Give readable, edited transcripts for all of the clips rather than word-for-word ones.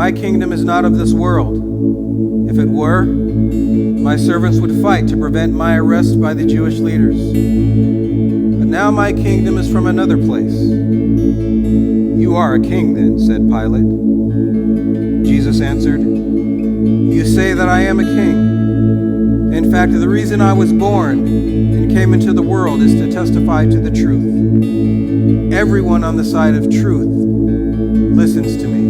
My kingdom is not of this world. If it were, my servants would fight to prevent my arrest by the Jewish leaders. But now my kingdom is from another place. You are a king then, said Pilate. Jesus answered, You say that I am a king. In fact, the reason I was born and came into the world is to testify to the truth. Everyone on the side of truth listens to me.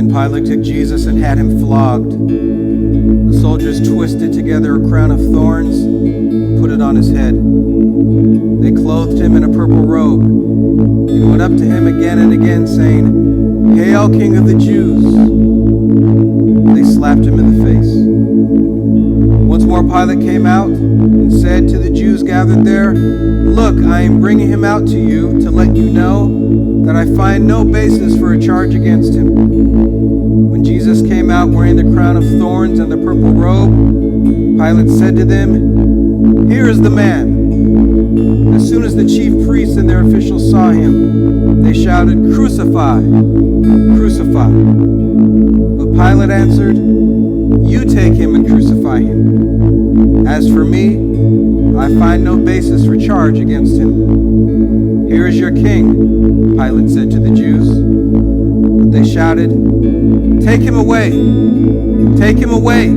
Pilate took Jesus and had him flogged. The soldiers twisted together a crown of thorns and put it on his head. They clothed him in a purple robe and went up to him again and again, saying, "Hail, King of the Jews!" They slapped him in the face. Once more Pilate came out and said to the Jews gathered there, "Look, I am bringing him out to you to let you know that I find no basis for a charge against him." When Jesus came out wearing the crown of thorns and the purple robe, Pilate said to them, "Here is the man." As soon as the chief priests and their officials saw him, they shouted, "Crucify! Crucify!" But Pilate answered, "You take him and crucify him. As for me, I find no basis for charge against him." "Here is your king," Pilate said to the Jews. But they shouted, "Take him away! Take him away!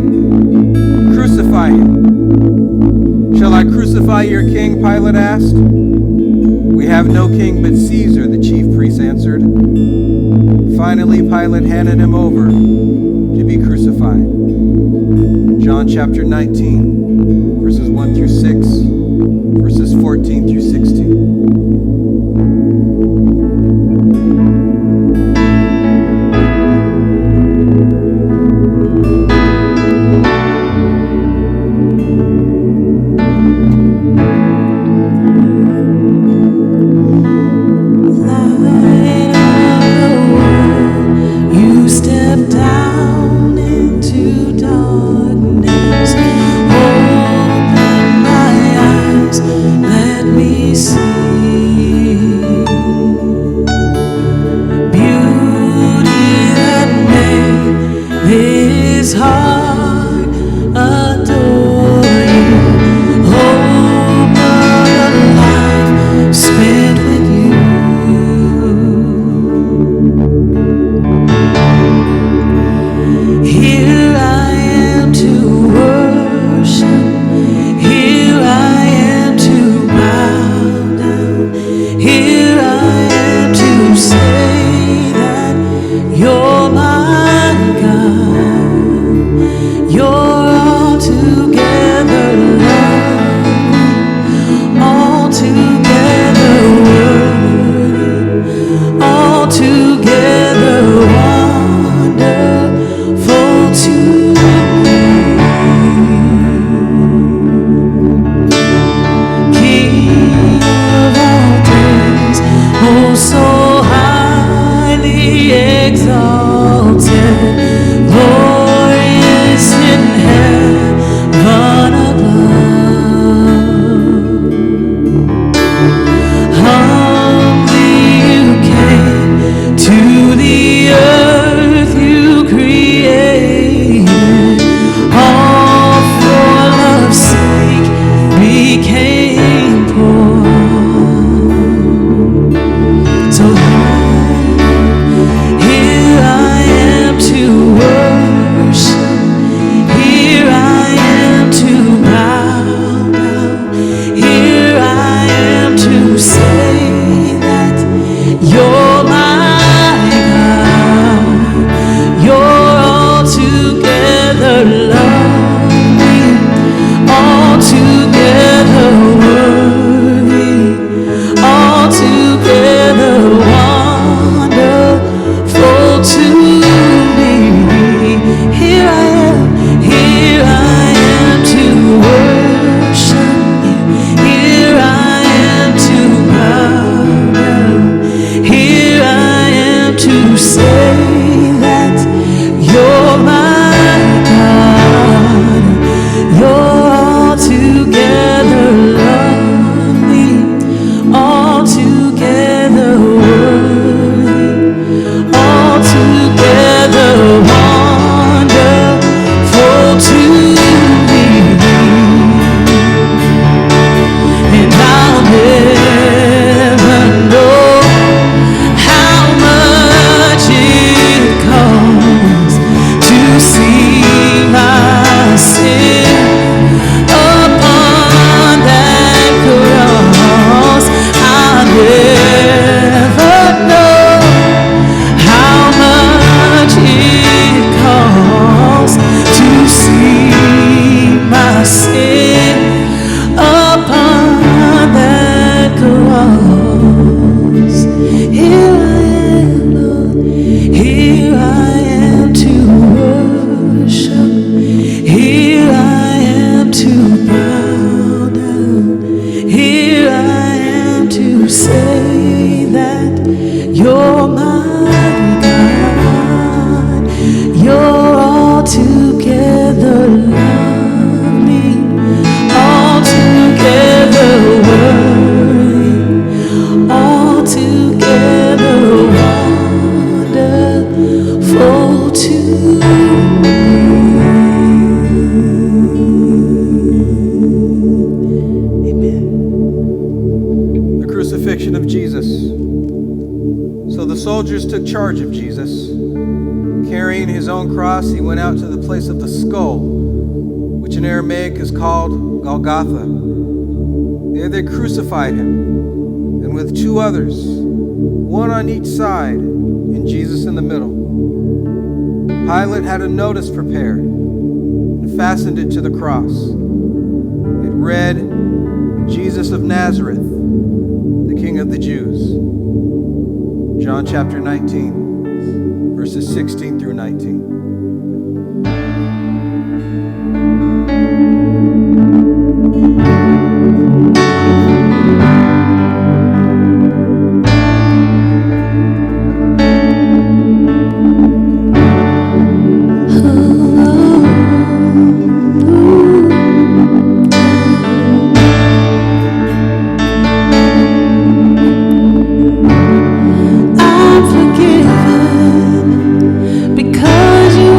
Crucify him!" "Shall I crucify your king?" Pilate asked. "We have no king but Caesar," the chief priests answered. Finally, Pilate handed him over to be crucified. John chapter 19, verses 1 through 6, verses 14 through 16. heart adore you. Oh, what a life spent with you. Here I am to worship. Here I am to bow down. Here I am to say that you're my God. You're altogether lovely, altogether worthy, altogether wonderful to me. King of all days, oh so highly exalted, glorious in heaven above. Humbly you came to the earth you created, all for love's sake became poor. So here I am to worship. Here I am to bow down. Here I am to say that you're my God. You're altogether lovely, altogether worthy, altogether wonderful to me. Here I am to worship you. Here I am to bow down. Here I am to say that you're my God. You're altogether lovely, altogether worthy, altogether wonderful to me. And I'll never know how much it costs to see my sin upon that cross. I'll never know how much it costs to see my sin upon that cross. Here I am, Lord. Here I am to worship. Here I am to bow down. Here I am to say that you're my God. You're altogether lovely, altogether worthy, altogether wonderful to me. Amen. The crucifixion of Jesus. So the soldiers took charge of Jesus. Carrying his own cross, he went out to the place of the skull, which in Aramaic is called Golgotha. There they crucified him, and with two others, one on each side, and Jesus in the middle. Pilate had a notice prepared and fastened it to the cross. It read, Jesus of Nazareth, the King of the Jews. John chapter 19, verses 16 through 19. I'm forgiven because you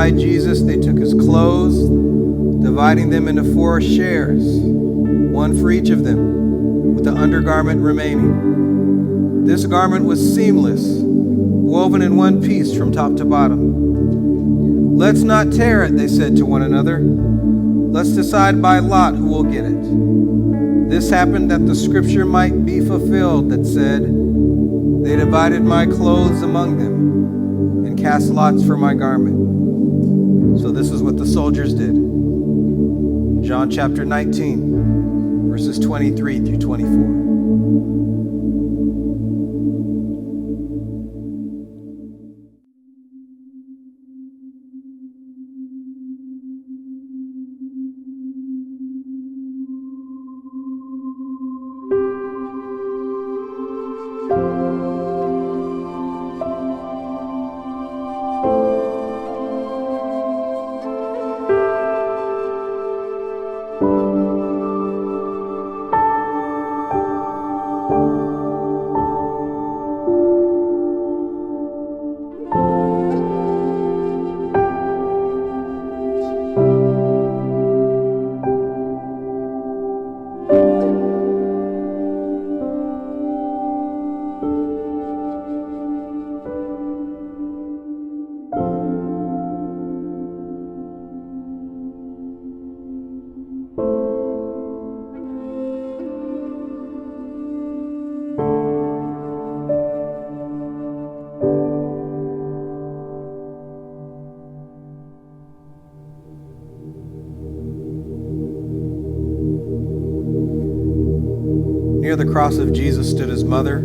crucified Jesus, they took his clothes, dividing them into 4 shares, one for each of them, with the undergarment remaining. This garment was seamless, woven in one piece from top to bottom. "Let's not tear it," they said to one another. "Let's decide by lot who will get it." This happened that the scripture might be fulfilled that said, "They divided my clothes among them and cast lots for my garment." So this is what the soldiers did. John chapter 19, verses 23 through 24. Near the cross of Jesus stood his mother's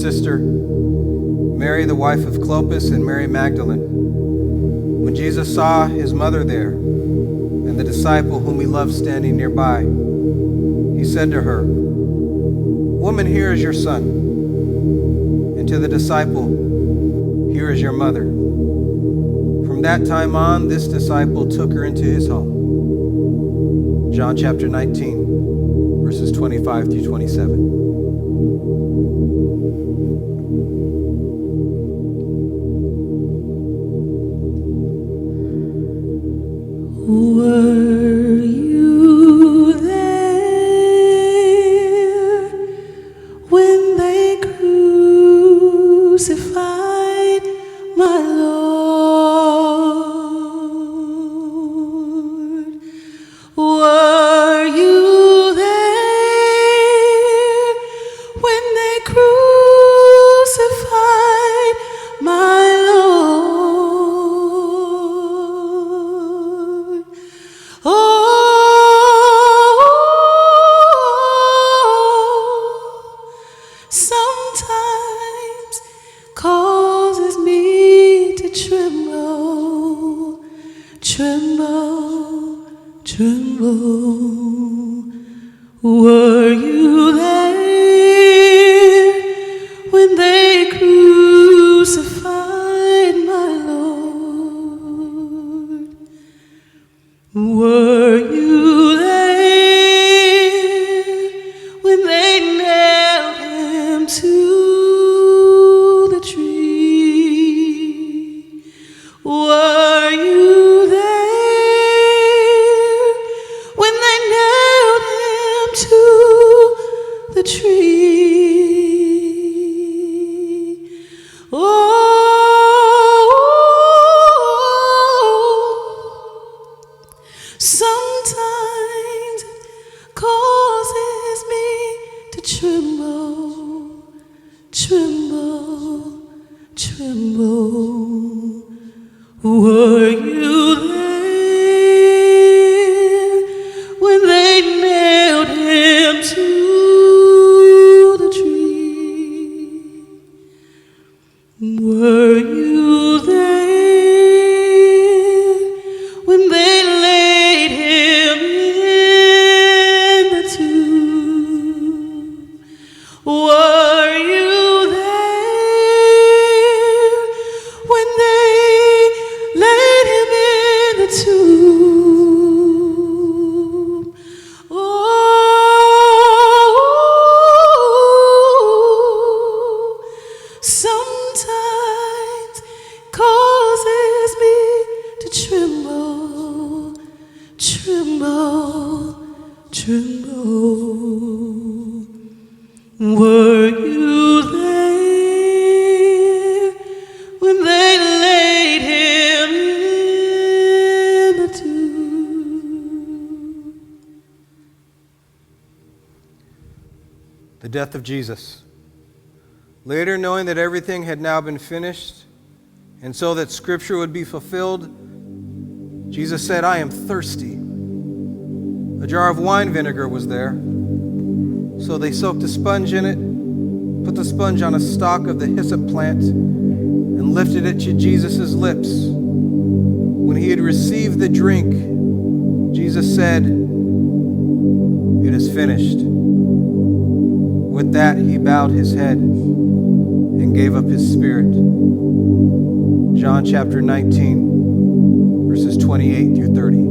sister, Mary, the wife of Clopas, and Mary Magdalene. When Jesus saw his mother there and the disciple whom he loved standing nearby, he said to her, "Woman, here is your son." And to the disciple, "Here is your mother." From that time on, this disciple took her into his home. John chapter 19, verses 25 through 27. Were you there when they crucified my Lord? Were you there when they crucified my Lord? Oh, sometimes causes me to tremble, tremble, tremble. Were you there when they crucified my Lord? Were you there when they nailed him to the tree? Were you there when they nailed him to the tree? Sometimes it causes me to tremble, tremble, tremble. Were you there when they nailed him to the tree? Were you there when they laid him in the tomb? Were you there when they laid tremble, tremble. Were you there when they laid him in the tomb? The death of Jesus. Later, knowing that everything had now been finished, and so that Scripture would be fulfilled, Jesus said, "I am thirsty." A jar of wine vinegar was there. So they soaked a sponge in it, put the sponge on a stalk of the hyssop plant, and lifted it to Jesus' lips. When he had received the drink, Jesus said, "It is finished." With that, he bowed his head and gave up his spirit. John chapter 19, verses 28 through 30.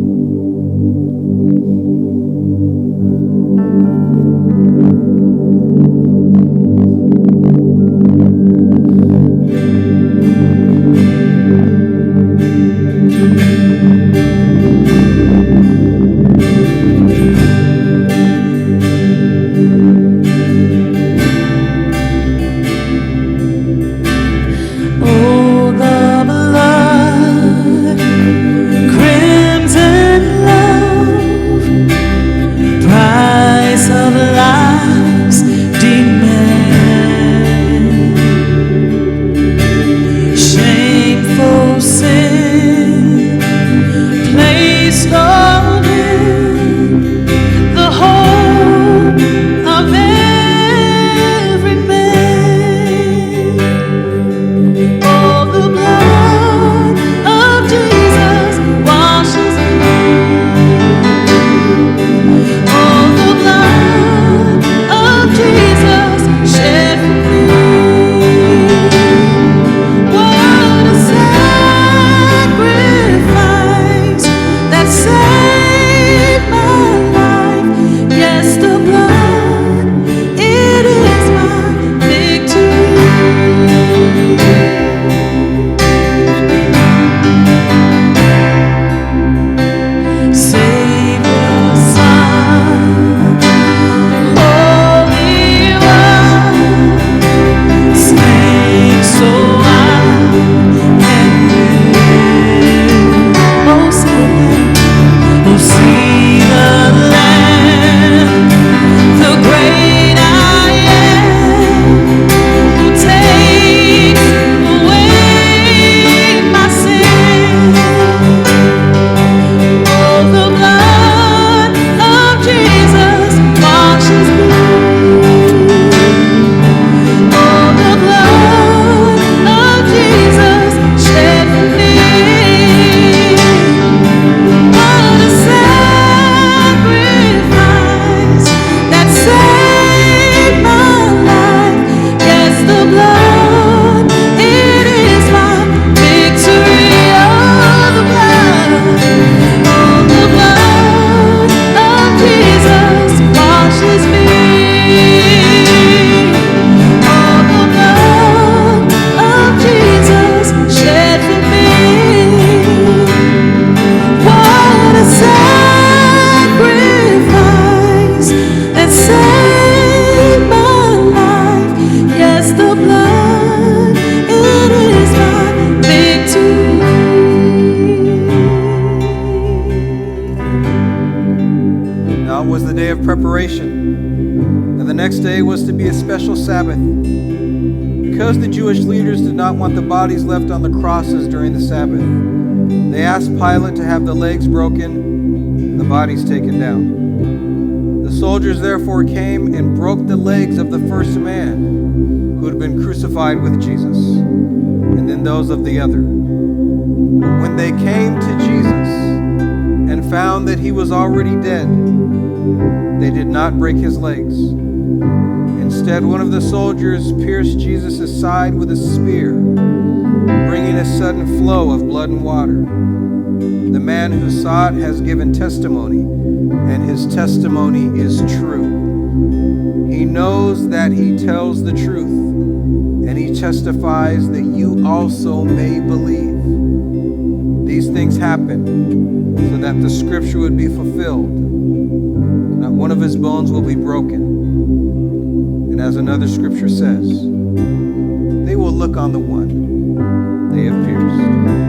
Preparation. Now the next day was to be a special Sabbath. Because the Jewish leaders did not want the bodies left on the crosses during the Sabbath, they asked Pilate to have the legs broken and the bodies taken down. The soldiers therefore came and broke the legs of the first man who had been crucified with Jesus, and then those of the other. But when they came to Jesus and found that he was already dead, they did not break his legs. Instead, one of the soldiers pierced Jesus' side with a spear, bringing a sudden flow of blood and water. The man who saw it has given testimony, and his testimony is true. He knows that he tells the truth, and he testifies that you also may believe. These things happened so that the scripture would be fulfilled. Not one of his bones will be broken. And as another scripture says, they will look on the one they have pierced.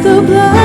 The blood